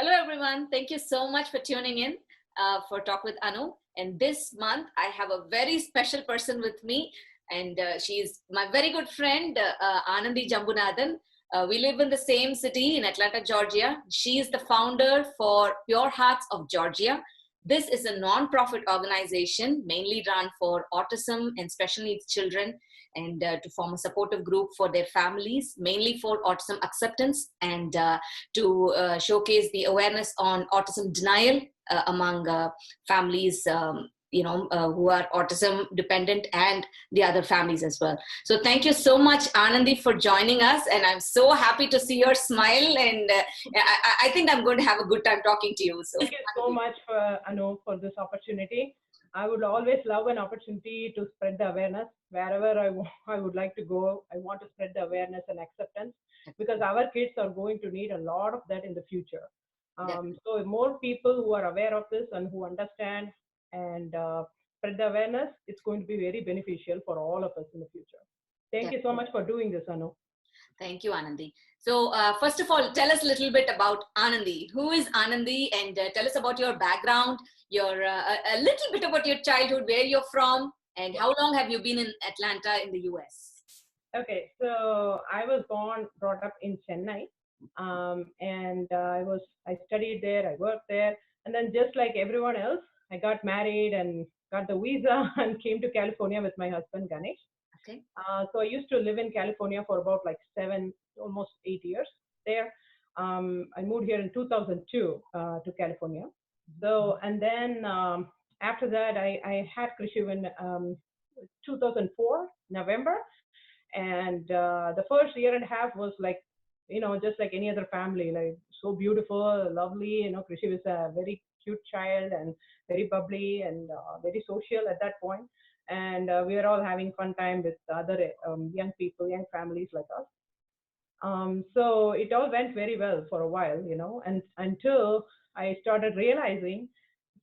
Hello, everyone. Thank you so much for tuning in for Talk with Anu. And this month, I have a very special person with me, and she's my very good friend, Anandhi Jambunathan. We live in the same city in Atlanta, Georgia. She is the founder for Pure Hearts of Georgia. This is a non-profit organization mainly run for autism and special needs children, and to form a supportive group for their families, mainly for autism acceptance, and to showcase the awareness on autism denial among families, who are autism dependent, and the other families as well. So thank you so much, Anandhi, for joining us. And I'm so happy to see your smile. And I think I'm going to have a good time talking to you. So thank you so much for Anu for this opportunity. I would always love an opportunity to spread the awareness wherever I would like to go. I want to spread the awareness and acceptance because our kids are going to need a lot of that in the future. So more people who are aware of this and who understand and spread the awareness, it's going to be very beneficial for all of us in the future. Thank you so much for doing this, Anu. Thank you, Anandhi. So first of all, tell us a little bit about Anandhi. Who is Anandhi? And tell us about your background, a little bit about your childhood, where you're from, and how long have you been in Atlanta in the US? Okay, so I was brought up in Chennai, and I studied there, I worked there, and then just like everyone else, I got married and got the visa and came to California with my husband Ganesh. Okay. So I used to live in California for about like 7, almost 8 years there. I moved here in 2002 to California. So, and then after that, I had Krishu in 2004, November. And the first year and a half was like, just like any other family, like so beautiful, lovely. Krishu is a very cute child and very bubbly and very social at that point. And we were all having fun time with other young people, young families like us. So it all went very well for a while, and until I started realizing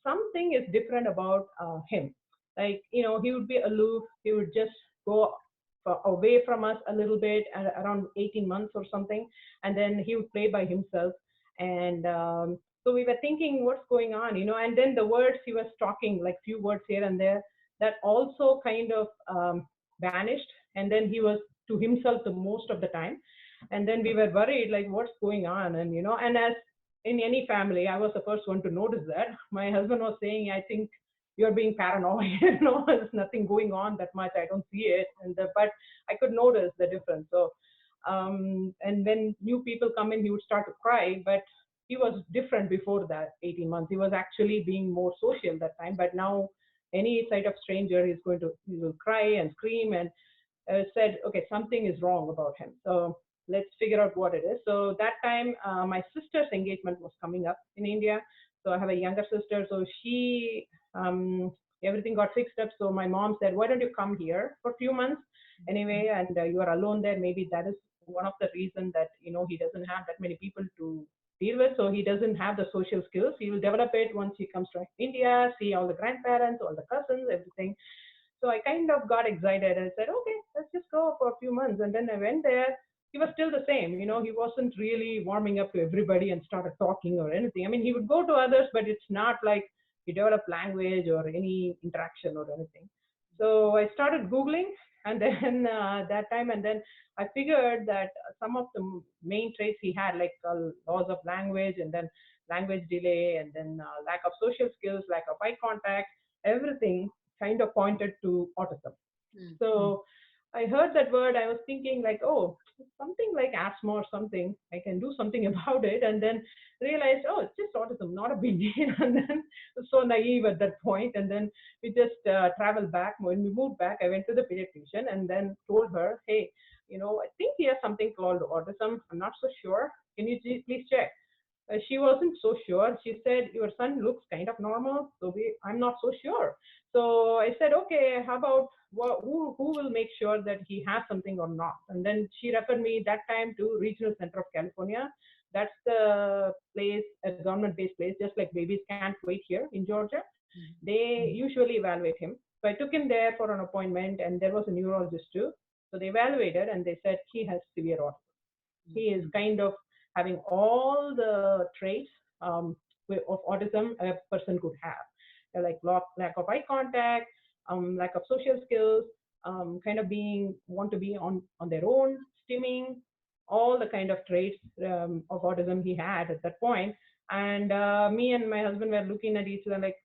something is different about him. Like, he would be aloof. He would just go away from us a little bit at around 18 months or something. And then he would play by himself. And so we were thinking, what's going on, and then the words he was talking, like few words here and there, that also kind of vanished. And then he was to himself the most of the time. And then we were worried, like, what's going on? And, and as in any family, I was the first one to notice that. My husband was saying, I think you're being paranoid, there's nothing going on that much. I don't see it. But I could notice the difference. So, and when new people come in, he would start to cry, but he was different before that 18 months. He was actually being more social that time, but now any sight of stranger, he will cry and scream and said, okay, something is wrong about him. So let's figure out what it is. So that time, my sister's engagement was coming up in India. So I have a younger sister. So she, everything got fixed up. So my mom said, why don't you come here for a few months anyway? And you are alone there. Maybe that is one of the reasons that, he doesn't have that many people to deal with. So he doesn't have the social skills. He will develop it once he comes to India, see all the grandparents, all the cousins, everything. So I kind of got excited and said, okay, let's just go for a few months. And then I went there. He was still the same. He wasn't really warming up to everybody and started talking or anything. I mean, he would go to others, but it's not like he developed language or any interaction or anything. So I started Googling, and then that time, and then I figured that some of the main traits he had, like loss of language, and then language delay, and then lack of social skills, lack of eye contact, everything kind of pointed to autism. Mm-hmm. So I heard that word. I was thinking like, oh, something like asthma or something. I can do something about it. And then realized, oh, it's just autism, not a big deal. And then so naive at that point. And then we just traveled back. When we moved back, I went to the pediatrician and then told her, hey, I think he has something called autism. I'm not so sure. Can you please check? She wasn't so sure. She said, your son looks kind of normal, so I'm not so sure. So I said, okay, how about who will make sure that he has something or not? And then she referred me that time to Regional Center of California. That's the place, a government-based place, just like Babies Can't Wait here in Georgia. Mm-hmm. They usually evaluate him. So I took him there for an appointment, and there was a neurologist too. So they evaluated, and they said he has severe autism. Mm-hmm. He is kind of having all the traits of autism a person could have. Like lack of eye contact, lack of social skills, kind of want to be on their own, stimming, all the kind of traits of autism he had at that point. And me and my husband were looking at each other like,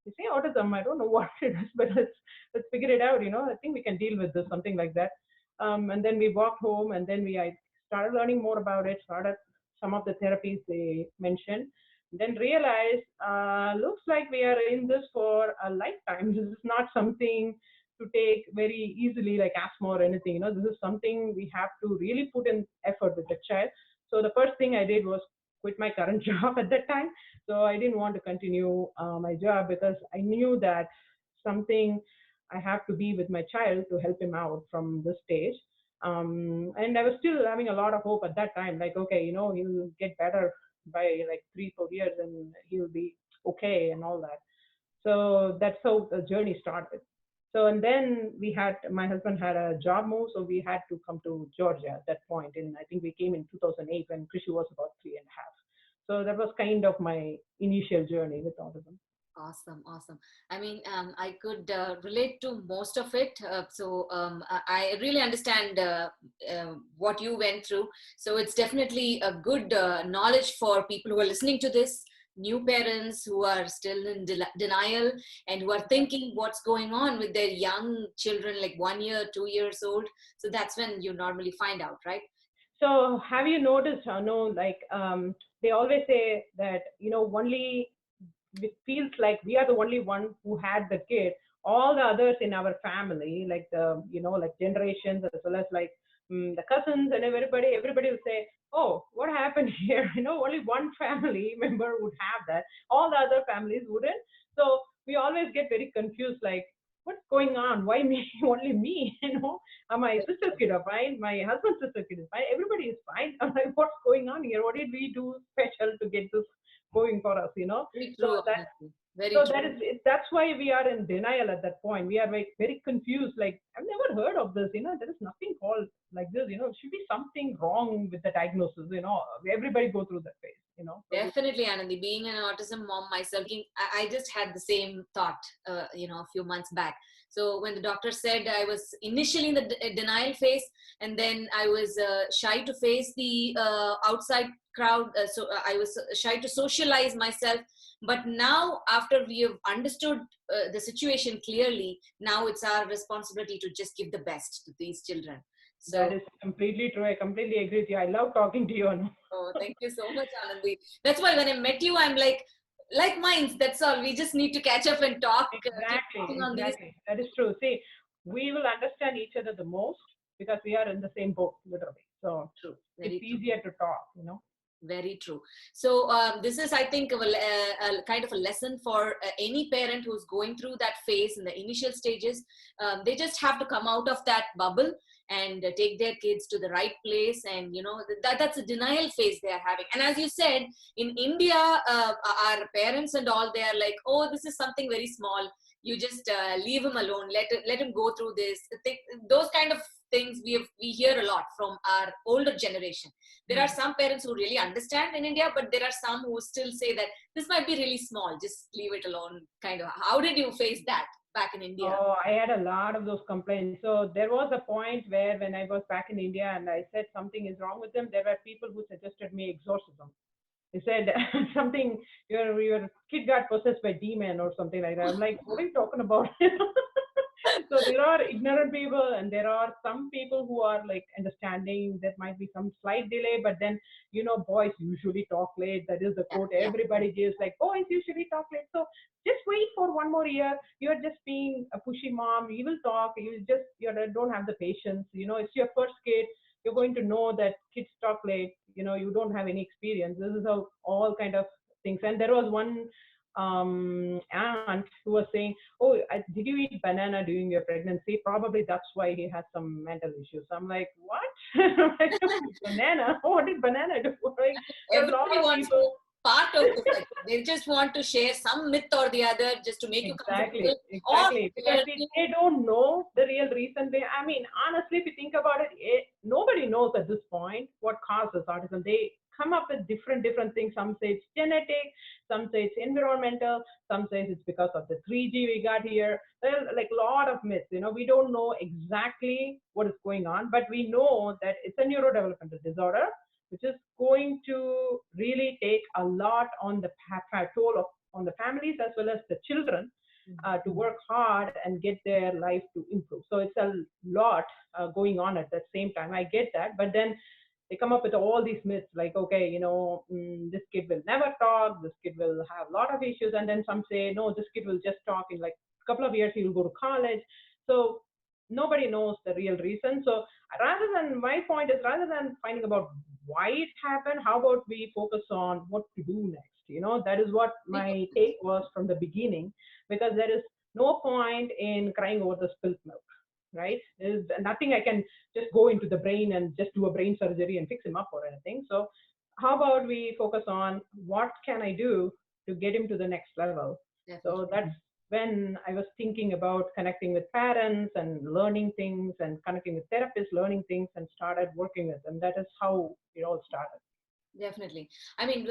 you say autism, I don't know what it is, but let's figure it out. I think we can deal with this, something like that. And then we walked home, and then I started learning more about it, started some of the therapies they mentioned, then realized, looks like we are in this for a lifetime. This is not something to take very easily like asthma or anything. This is something we have to really put in effort with the child. So the first thing I did was quit my current job at that time. So I didn't want to continue my job because I knew that something I have to be with my child to help him out from this stage. And I was still having a lot of hope at that time, like, okay, he'll get better by like 3-4 years and he'll be okay and all that. So that's how the journey started. So, and then my husband had a job move, so we had to come to Georgia at that point. And I think we came in 2008 when Krishu was about 3.5. So that was kind of my initial journey with autism. Awesome, awesome. I mean, I could relate to most of it. I really understand what you went through. So it's definitely a good knowledge for people who are listening to this, new parents who are still in denial and who are thinking what's going on with their young children, like 1 year, 2 years old. So that's when you normally find out, right? So have you noticed, like they always say that, only it feels like we are the only one who had the kid. All the others in our family, like like generations as well as like the cousins and everybody will say, "Oh, what happened here?" Only one family member would have that. All the other families wouldn't. So we always get very confused, like, what's going on? Why me? Only me? My sister's kid is fine. My husband's sister's kid is fine. Everybody is fine. I'm like, what's going on here? What did we do special to get this going for us? Very So true, honestly. Very so true. that's why we are in denial at that point. We are like very confused. Like, I've never heard of this. There is nothing called like this. It should be something wrong with the diagnosis. Everybody go through that phase. So Definitely, Anandhi. Being an autism mom myself, I just had the same thought, a few months back. So when the doctor said, I was initially in the denial phase, and then I was shy to face the outside crowd. I was shy to socialize myself. But now, after we have understood the situation clearly, now it's our responsibility to just give the best to these children. So, that is completely true. I completely agree with you. I love talking to you. oh, thank you so much, Anandhi. That's why when I met you, I'm like minds. That's all. We just need to catch up and talk. Keep talking on these. Exactly. That is true. See, we will understand each other the most because we are in the same boat, literally. So True. it's Very true. easier to talk. Very true. So this is, I think, a kind of a lesson for any parent who's going through that phase in the initial stages. They just have to come out of that bubble and take their kids to the right place. And that's a denial phase they are having. And as you said, in India, our parents and all, they are like, oh, this is something very small. You just leave him alone. Let him go through this. Those kind of things we hear a lot from our older generation. There are some parents who really understand in India, but there are some who still say that this might be really small, just leave it alone, kind of. How did you face that back in India? Oh, I had a lot of those complaints. So there was a point where when I was back in India and I said something is wrong with them, there were people who suggested me exorcism. They said something, your kid got possessed by demon or something like that. I'm like, what are you talking about? So there are ignorant people and there are some people who are like understanding. There might be some slight delay, but then boys usually talk late. That is the quote Yeah. everybody gives, like, boys usually talk late. So just wait for 1 more year. You're just being a pushy mom. You will talk. You don't have the patience. It's your first kid. You're going to know that kids talk late. You don't have any experience. This is how all kind of things. And there was one aunt who was saying, "Oh, did you eat banana during your pregnancy? Probably that's why he has some mental issues." I'm like, "What? Banana? What did banana do?" Like, there are a lot Everybody of wants to people. part of the cycle. They just want to share some myth or the other just to make you Exactly, comfortable, or exactly. Because they don't know the real reason. I mean, honestly, if you think about it, nobody knows at this point what causes autism. They come up with different things. Some say it's genetic, some say it's environmental, some say it's because of the 3G we got here. There's like a lot of myths. We don't know exactly what is going on, but we know that it's a neurodevelopmental disorder, which is going to really take a lot on the toll of on the families as well as the children to work hard and get their life to improve. So it's a lot going on at the same time. I get that, but then they come up with all these myths like, okay, this kid will never talk, this kid will have a lot of issues, and then some say, no, this kid will just talk in like a couple of years, he will go to college. So nobody knows the real reason. So my point is, rather than finding about why it happened, how about we focus on what to do next? That is what my take was from the beginning, because there is no point in crying over the spilt milk, right? There's nothing I can just go into the brain and just do a brain surgery and fix him up or anything. So how about we focus on what can I do to get him to the next level? Definitely. So that's when I was thinking about connecting with parents and learning things, and connecting with therapists, learning things, and started working with them. That is how it all started. Definitely. I mean,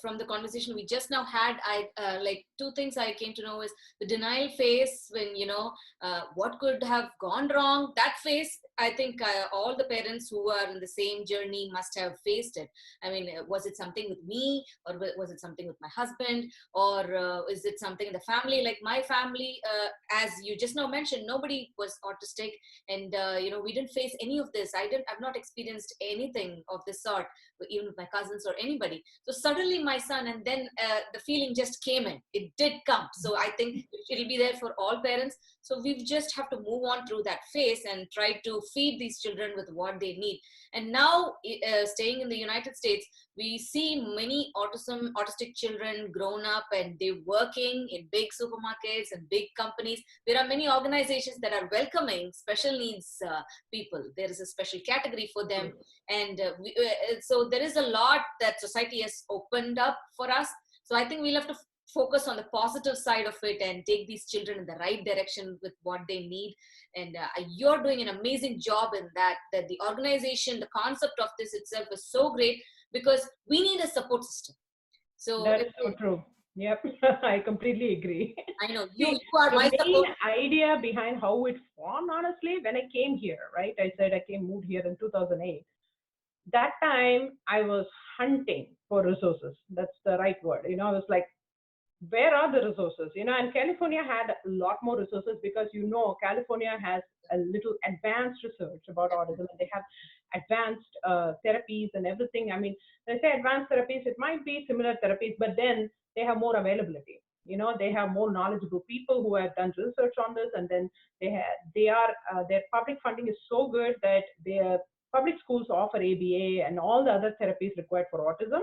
from the conversation we just now had, I like two things I came to know is the denial phase, when what could have gone wrong. That phase, I think all the parents who are in the same journey must have faced it. I mean, was it something with me, or was it something with my husband, or is it something in the family? Like my family, as you just now mentioned, nobody was autistic, and we didn't face any of this. I've not experienced anything of this sort, even with my cousins or anybody. So suddenly my son, and then the feeling just came in. It did come. So I think it'll be there for all parents. So we just have to move on through that phase and try to feed these children with what they need. And now, staying in the United States, we see many autistic children grown up, and they're working in big supermarkets and big companies. There are many organizations that are welcoming special needs people. There is a special category for them. And so there is a lot that society has opened up for us. So I think we'll have to focus on the positive side of it and take these children in the right direction with what they need. And you're doing an amazing job in that the organization, the concept of this itself is so great, because we need a support system. So that is so true. Yep, I completely agree. I know See, you are the my main support. idea behind how it formed, honestly, when I came here, right? I said moved here in 2008. That time I was hunting for resources. That's the right word. I was like, where are the resources? And California had a lot more resources, because California has a little advanced research about autism, and they have advanced therapies and everything. I mean, when I say advanced therapies, it might be similar therapies, but then they have more availability. They have more knowledgeable people who have done research on this, and then their public funding is so good that their public schools offer ABA and all the other therapies required for autism.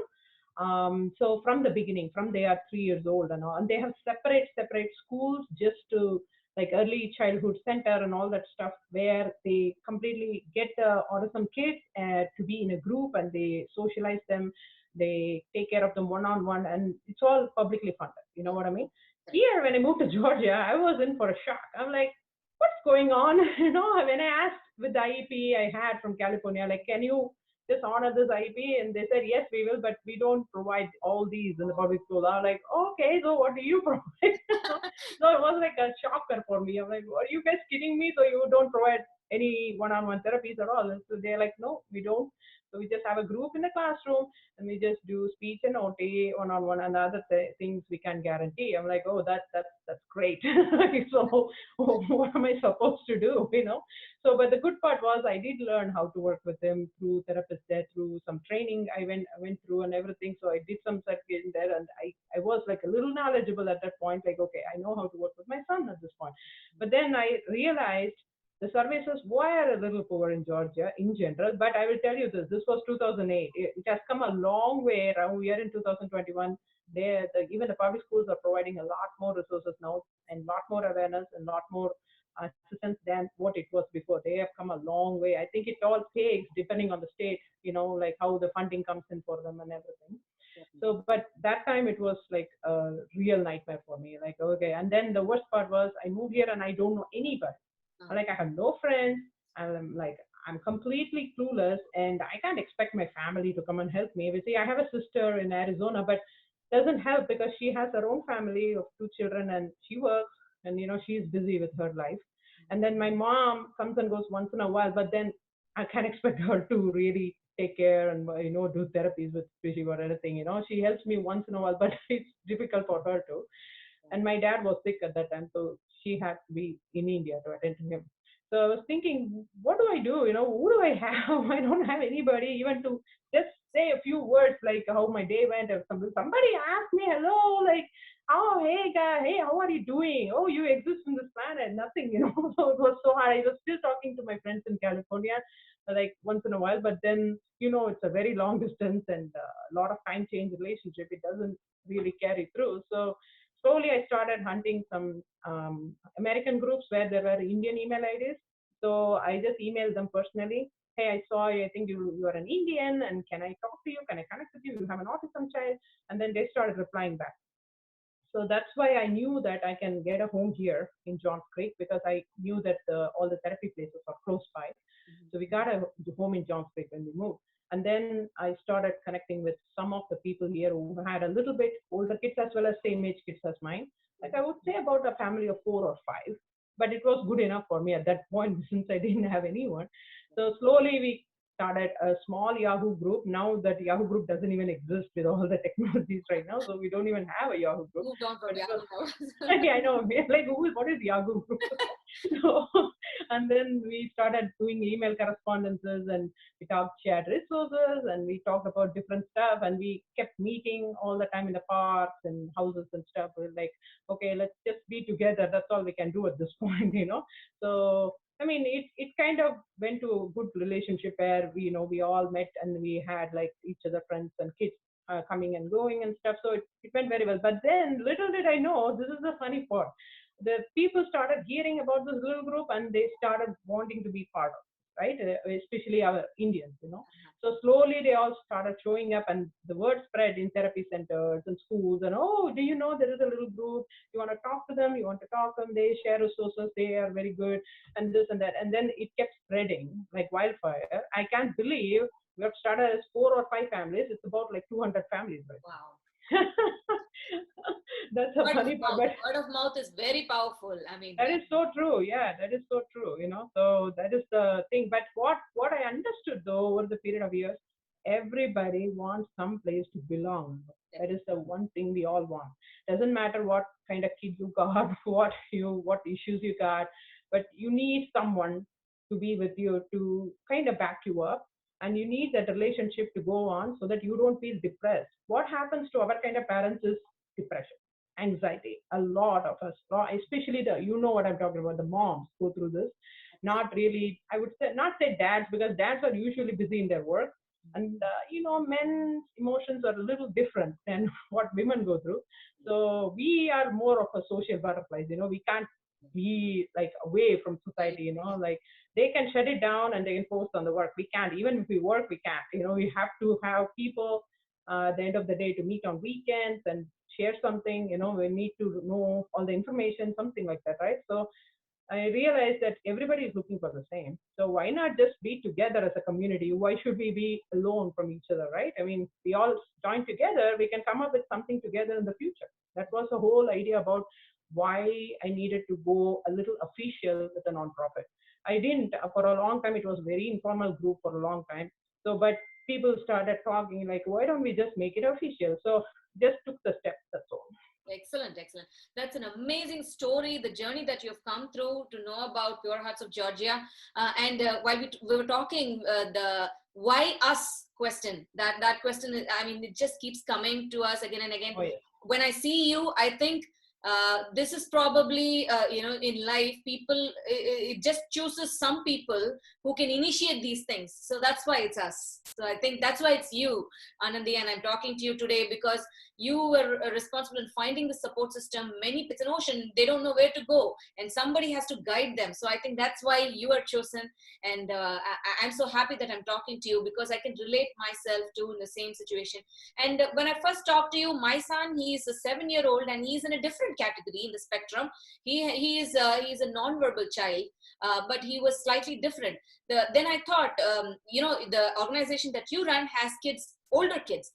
So from the beginning, from they are 3 years old and all, and they have separate schools just to, like, early childhood center and all that stuff, where they completely get the autism kids to be in a group, and they socialize them, they take care of them one-on-one, and it's all publicly funded. You know what I mean? Here, when I moved to Georgia, I was in for a shock. I'm like, what's going on? When I asked with the IEP I had from California, like, can you just honor this IEP? And they said, yes, we will, but we don't provide all these in the public school. I was like, okay, so what do you provide? So it was like a shocker for me. I'm like, are you guys kidding me? So you don't provide any one-on-one therapies at all? And so they're like, no, we don't. So we just have a group in the classroom, and we just do speech and OT one-on-one, and other things we can guarantee. I'm like, oh, that's great. So what am I supposed to do? So, but the good part was I did learn how to work with them through therapists there, through some training I went through and everything. So I did some certification there, and I was like a little knowledgeable at that point. Like, okay, I know how to work with my son at this point. But then I realized the services were a little poor in Georgia in general. But I will tell you this was 2008. It has come a long way around. We are in 2021. Even the public schools are providing a lot more resources now, and a lot more awareness, and a lot more assistance than what it was before. They have come a long way. I think it all takes, depending on the state, like how the funding comes in for them and everything. So, but that time it was like a real nightmare for me. Like, okay. And then the worst part was I moved here and I don't know anybody. Like, I have no friends. I'm like, I'm completely clueless and I can't expect my family to come and help me. We see, I have a sister in Arizona, but doesn't help because she has her own family of two children and she works and, she's busy with her life. And then my mom comes and goes once in a while, but then I can't expect her to really take care and do therapies with Fishy or anything. She helps me once in a while, but it's difficult for her to. And my dad was sick at that time, so she had to be in India to attend to him. So I was thinking, what do I do? Who do I have? I don't have anybody even to just say a few words like how my day went or something. Somebody asked me hello, like, oh, hey guy, hey, how are you doing? Oh, you exist on this planet, nothing. So it was so hard. I was still talking to my friends in California, like once in a while, but then it's a very long distance and a lot of time change relationship. It doesn't really carry through. So slowly I started hunting some American groups where there were Indian email IDs. So I just emailed them personally. Hey, I saw you. I think you are an Indian, and can I talk to you? Can I connect with you? You have an autism child, and then they started replying back. So that's why I knew that I can get a home here in Johns Creek because I knew that all the therapy places are close by. So we got a home in Johns Creek when we moved. And then I started connecting with some of the people here who had a little bit older kids as well as same age kids as mine. Like I would say about a family of 4 or 5, but it was good enough for me at that point since I didn't have anyone. So slowly we started a small Yahoo group. Now that Yahoo group doesn't even exist with all the technologies right now, so we don't even have a Yahoo group. Moved on from Yahoo now. Yeah, I know. We're like, what is Yahoo group? So, and then we started doing email correspondences and we talked shared resources and we talked about different stuff and we kept meeting all the time in the parks and houses and stuff. We're like, okay, let's just be together. That's all we can do at this point. So I mean, it kind of went to a good relationship where we all met and we had like each other friends and kids coming and going and stuff. So it went very well. But then little did I know, this is the funny part. The people started hearing about this little group and they started wanting to be part of it, right? Especially our Indians. So slowly they all started showing up and the word spread in therapy centers and schools. And oh, do you know there is a little group? You want to talk to them? You want to talk to them? They share resources. They are very good and this and that. And then it kept spreading like wildfire. I can't believe we have started as 4 or 5 families. It's about like 200 families right Wow. That's a funny part. But word of mouth is very powerful. I mean, that is so true. Yeah, that is so true. So that is the thing. But what I understood though over the period of years, everybody wants some place to belong. That is the one thing we all want. Doesn't matter what kind of kid you got, what issues you got, but you need someone to be with you to kind of back you up. And you need that relationship to go on so that you don't feel depressed. What happens to our kind of parents is depression, anxiety. A lot of us, especially what I'm talking about, the moms go through this. Not really, I would say, not say dads, because dads are usually busy in their work. And, men's emotions are a little different than what women go through. So we are more of a social butterflies, we can't be like away from society, like they can shut it down and they can focus on the work. We can't, even if we work, we can't, we have to have people at the end of the day to meet on weekends and share something, we need to know all the information, something like that, right? So I realized that everybody is looking for the same. So why not just be together as a community? Why should we be alone from each other, right? I mean, we all join together, we can come up with something together in the future. That was the whole idea about why I needed to go a little official with a nonprofit. I didn't for a long time. It was a very informal group for a long time. So, but people started talking like, why don't we just make it official? So just took the steps, that's all. Excellent. That's an amazing story, the journey that you've come through to know about Pure Hearts of Georgia. And while we were talking, the why us question, that question, I mean, it just keeps coming to us again and again. Oh, yeah. When I see you, I think this is probably, in life, people, it just chooses some people who can initiate these things. So that's why it's us. So I think that's why it's you, Anandhi, and I'm talking to you today because you were responsible in finding the support system. Many, it's an ocean, they don't know where to go, and somebody has to guide them. So I think that's why you are chosen. And I'm so happy that I'm talking to you because I can relate myself to in the same situation. And when I first talked to you, my son, he's a 7-year-old and he's in a different category in the spectrum. He's a non-verbal child, but he was slightly different. Then I thought, the organization that you run has kids, older kids.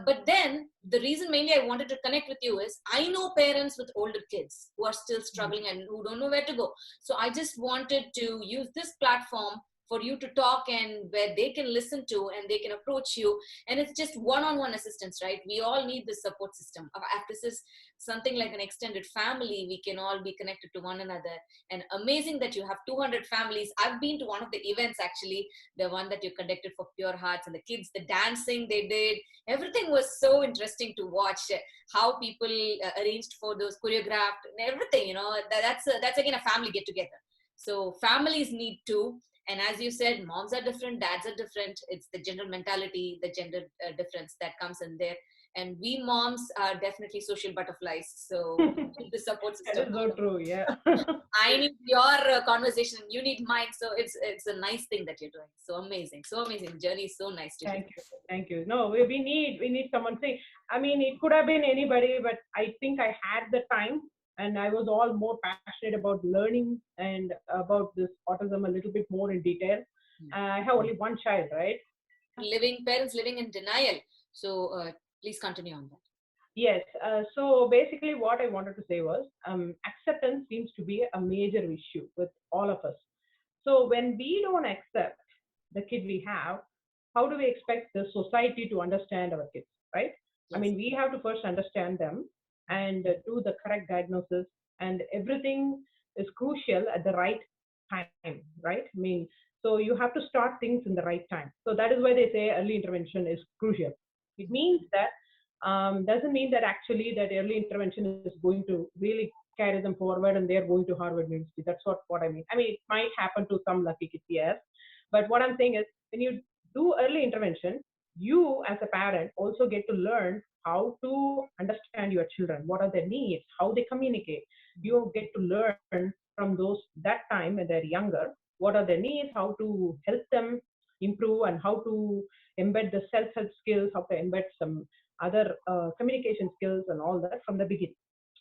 But then the reason mainly I wanted to connect with you is I know parents with older kids who are still struggling and who don't know where to go. So I just wanted to use this platform for you to talk, and where they can listen to and they can approach you. And it's just one-on-one assistance, right? We all need this support system. If this is something like an extended family, we can all be connected to one another. And amazing that you have 200 families. I've been to one of the events, actually, the one that you conducted for Pure Hearts, and the kids, the dancing they did, everything was so interesting to watch. How people arranged for those, choreographed and everything, that's again a family get together. So families need to. And as you said, moms are different, dads are different. It's the gender mentality, the gender difference that comes in there. And we moms are definitely social butterflies. So the support That system. is so true. Yeah. I need your conversation, you need mine. So it's a nice thing that you're doing. So amazing, so amazing. Journey is so nice to hear. Thank you. Thank you. No, we need someone. See, I mean, it could have been anybody, but I think I had the time and I was all more passionate about learning and about this autism a little bit more in detail. I have only one child, right? Parents living in denial. So please continue on that. Yes. So basically, what I wanted to say was acceptance seems to be a major issue with all of us. So when we don't accept the kid we have, how do we expect the society to understand our kids, right? I Yes. mean, we have to first understand them and do the correct diagnosis, and everything is crucial at the right time, right? I mean, so you have to start things in the right time. So that is why they say early intervention is crucial. It means that doesn't mean that actually that early intervention is going to really carry them forward and they're going to Harvard University. That's what I mean. I mean, it might happen to some lucky kids, yes. But what I'm saying is when you do early intervention, you as a parent also get to learn how to understand your children. What are their needs? How they communicate. You get to learn from that time when they're younger. What are their needs? How to help them improve and how to embed the self-help skills, how to embed some other communication skills and all that from the beginning.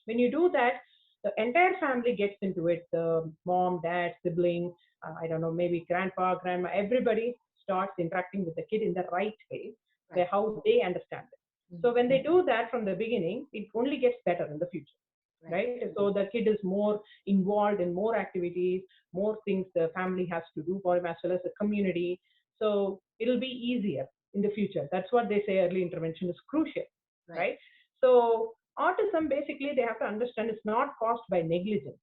When you do that, the entire family gets into it. The mom, dad, sibling, I don't know, maybe grandpa, grandma, everybody starts interacting with the kid in the right way, Right. how they understand it. So when they do that from the beginning, it only gets better in the future, Right. right? So the kid is more involved in more activities, more things the family has to do for him as well as the community. So it'll be easier in the future. That's what they say early intervention is crucial, right? So autism, basically they have to understand it's not caused by negligence,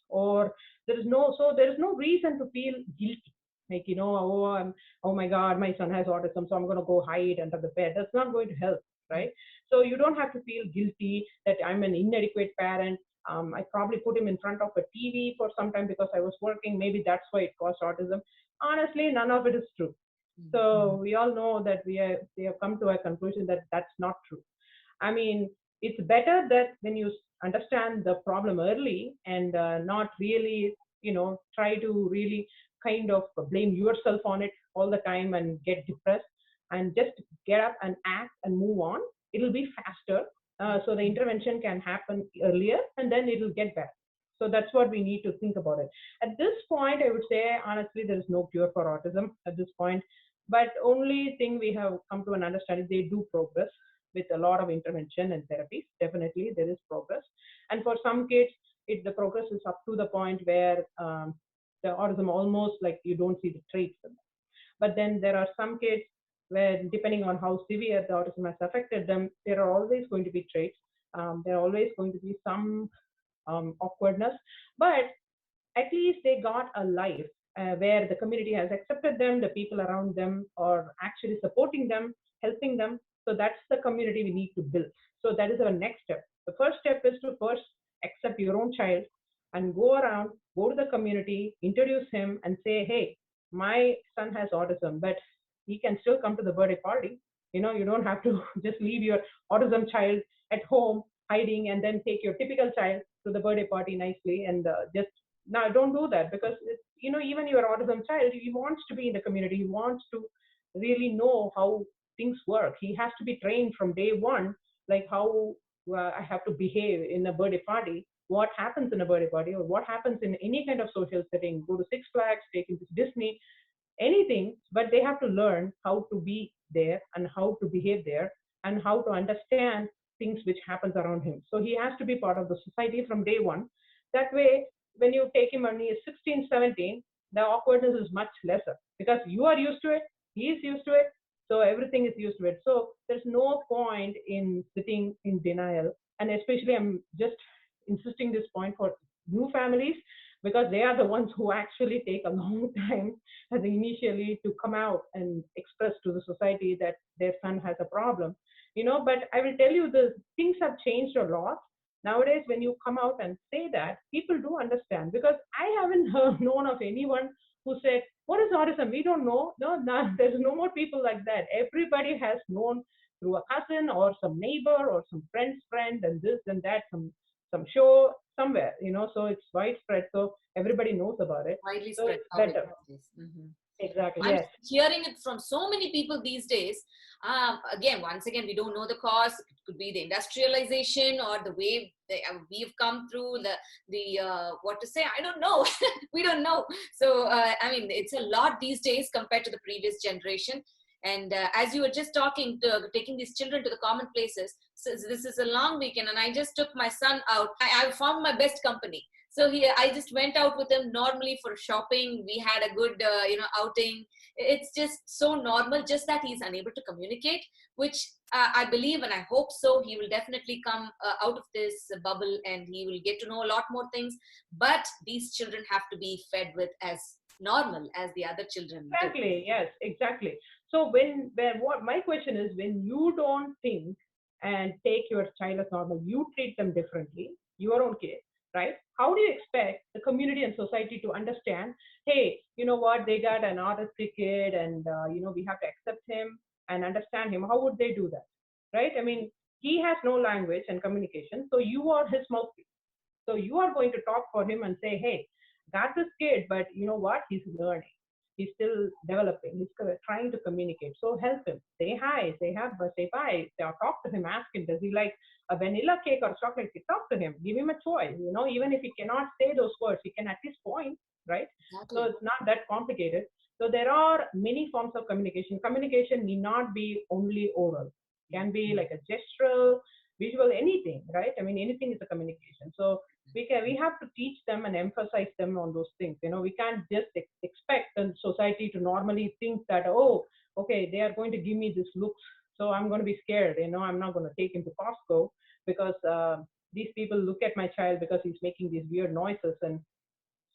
or there is no reason to feel guilty. Like, oh my God, my son has autism, so I'm going to go hide under the bed. That's not going to help, right? So you don't have to feel guilty that I'm an inadequate parent. I probably put him in front of a TV for some time because I was working. Maybe that's why it caused autism. Honestly, none of it is true. So we all know that we have come to a conclusion that that's not true. I mean, it's better that when you understand the problem early and not really, try to really kind of blame yourself on it all the time and get depressed, and just get up and act and move on. It'll be faster. So the intervention can happen earlier and then it'll get better. So that's what we need to think about it. At this point, I would say, honestly, there is no cure for autism at this point. But only thing we have come to an understanding, they do progress with a lot of intervention and therapies. Definitely, there is progress. And for some kids, the progress is up to the point where the autism almost like you don't see the traits in them. But then there are some kids where, depending on how severe the autism has affected them, there are always going to be traits. There are always going to be some awkwardness. But at least they got a life where the community has accepted them, the people around them are actually supporting them, helping them. So that's the community we need to build. So that is our next step. The first step is to first accept your own child and go around, go to the community, introduce him, and say, hey, my son has autism, but he can still come to the birthday party. You don't have to just leave your autism child at home hiding and then take your typical child to the birthday party nicely and just now don't do that because even your autism child, he wants to be in the community, he wants to really know how things work. He has to be trained from day one, like how I have to behave in a birthday party, what happens in a birthday party, or what happens in any kind of social setting. Go to Six Flags, take him to Disney, anything, but they have to learn how to be there and how to behave there and how to understand things which happens around him. So he has to be part of the society from day one. That way, when you take him when he is 16, 17, the awkwardness is much lesser because you are used to it, he is used to it, so everything is used to it. So there's no point in sitting in denial. And especially, I'm just insisting this point for new families because they are the ones who actually take a long time as initially to come out and express to the society that their son has a problem. But I will tell you, the things have changed a lot nowadays. When you come out and say that, people do understand because I haven't known of anyone who said, what is autism? We don't know. No, no, there's no more people like that. Everybody has known through a cousin or some neighbor or some friend's friend and this and that, some show somewhere, so it's widespread, so everybody knows about it. Widely So spread it's topic. better. Mm-hmm. Exactly. I'm Yes. hearing it from so many people these days. Once again, we don't know the cause. It could be the industrialization or the way we've come through the what to say. I don't know. We don't know. So it's a lot these days compared to the previous generation. And as you were just taking these children to the common places. So this is a long weekend, and I just took my son out. I found my best company. So I just went out with him normally for shopping. We had a good, outing. It's just so normal, just that he's unable to communicate, which I believe and I hope so. He will definitely come out of this bubble and he will get to know a lot more things. But these children have to be fed with as normal as the other children do. Exactly. Yes, exactly. So what my question is, when you don't think and take your child as normal, you treat them differently, your own kid, right? How do you expect the community and society to understand, hey, you know what, they got an autistic kid and, we have to accept him and understand him. How would they do that, right? I mean, he has no language and communication, so you are his mouthpiece. So you are going to talk for him and say, hey, got this kid, but you know what? He's learning. He's still developing. He's trying to communicate. So help him. Say hi. Say bye. Talk to him. Ask him, does he like a vanilla cake or chocolate cake? Talk to him. Give him a choice. Even if he cannot say those words, he can at least point, right? Exactly. So it's not that complicated. So there are many forms of communication. Communication need not be only oral. It can be like a gestural, visual, anything, right? I mean, anything is a communication. So we have to teach them and emphasize them on those things. We can't just expect the society to normally think that, oh, okay, they are going to give me this looks, so I'm going to be scared. I'm not going to take him to Costco because these people look at my child because he's making these weird noises. And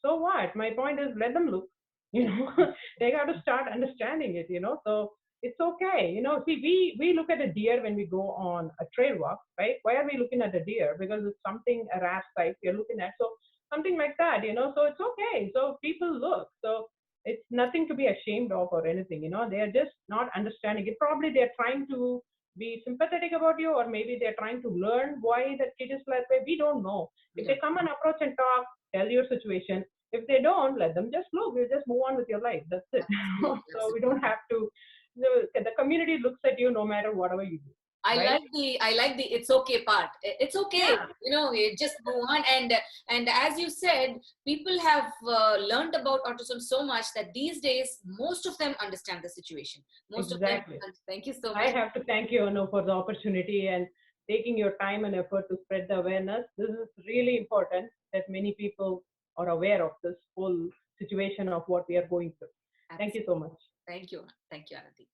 so what? My point is, let them look. They got to start understanding it. So it's okay. See, we look at a deer when we go on a trail walk, right? Why are we looking at a deer? Because it's something, a rare sight we're looking at. So something like that. So it's okay. So people look. So it's nothing to be ashamed of or anything. They're just not understanding it. Probably they're trying to be sympathetic about you, or maybe they're trying to learn why that kid is like that. We don't know. If they come and approach and talk, tell your situation. If they don't, let them just look. You just move on with your life. That's it. So we don't have to. The community looks at you no matter whatever you do. I Right? like the it's okay part. It's okay, Yeah. you just move on. And as you said, people have learned about autism so much that these days most of them understand the situation. Most of them. Exactly. Thank you so I much. have to thank you, Anu, for the opportunity and taking your time and effort to spread the awareness. This is really important that many people are aware of this whole situation of what we are going through. Thank you so much. Thank you. Thank you, Anandhi.